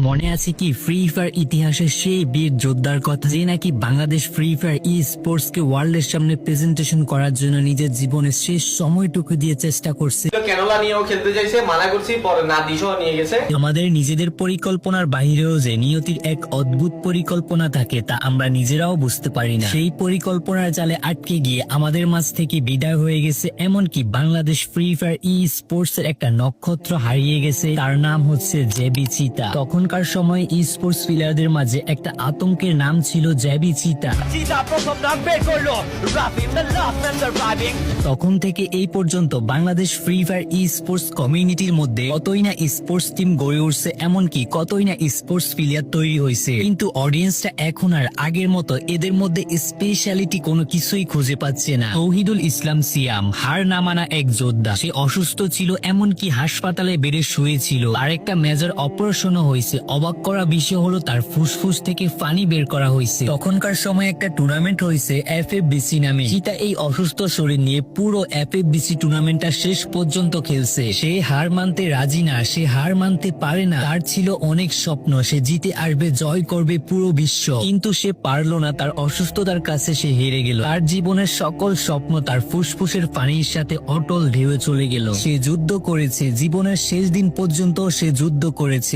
মনে আছে কি ফ্রি ফায়ার ইতিহাসের সেই বীর যোদ্ধার কথা, যে নাকি বাংলাদেশ ফ্রি ফায়ার ই স্পোর্টস কে ওয়ার্ল্ডের সামনে প্রেজেন্টেশন করার জন্য নিজের জীবনের শেষ সময়টুকু দিয়ে চেষ্টা করছে। কেনলা নিয়েও খেলতে চাইছে, মানা করছি, পরে না দিশও নিয়ে গেছে। আমাদের নিজেদের পরিকল্পনার বাইরেও যে নিয়তির এক অদ্ভুত পরিকল্পনা থাকে তা আমরা নিজেরাও বুঝতে পারি না। সেই পরিকল্পনার জালে আটকে গিয়ে আমাদের মাঝ থেকে বিদায় হয়ে গেছে এমনকি বাংলাদেশ ফ্রি ফায়ার ই স্পোর্টস এর একটা নক্ষত্র হারিয়ে গেছে, তার নাম হচ্ছে জেবি চিতা। তখনকার সময় ই স্পোর্টস প্লেয়ারদের মাঝে একটা আতঙ্কের নাম ছিল জেবি চিতা। তখন থেকে এই পর্যন্ত বাংলাদেশ ফ্রি ফায়ার ই স্পোর্টস কমিউনিটির মধ্যে কতই না স্পোর্টস টিম গড়ে উঠছে, এমনকি কতই না স্পোর্টস প্লেয়ার তৈরি হয়েছে, কিন্তু অডিয়েন্সটা এখন আর আগের মতো এদের মধ্যে স্পেশালিটি কোনো কিছুই খুঁজে পাচ্ছে না। তৌহিদুল ইসলাম সিয়াম হার না মানা এক যোদ্ধা, সে অসুস্থ ছিল, এমনকি হাসপাতালে বেডে শুয়েছিল, আর একটা মেজর অপারেশনও হয়েছে। অবাক করা বিষয় হলো তার ফুসফুস থেকে পানি বের করা হয়েছে। তখনকার সময় একটা টুর্নামেন্ট হয়েছে FFBC নামে। চিতা এই অসুস্থ শরীর নিয়ে পুরো FFBC টুর্নামেন্টটা শেষ পর্যন্ত খেলছে। সে হার মানতে রাজি না, সে হার মানতে পারে না। তার ছিল অনেক স্বপ্ন, সে জিতে আসবে, জয় করবে পুরো বিশ্ব, কিন্তু সে পারলো না। তার অসুস্থতার কাছে সে হেরে গেল। তার জীবনের সকল স্বপ্ন তার ফুসফুসের পানির সাথে অটল ঢেউয়ে চলে গেল। সে যুদ্ধ করেছে, জীবনের শেষ দিন পর্যন্ত সে যুদ্ধ করেছে।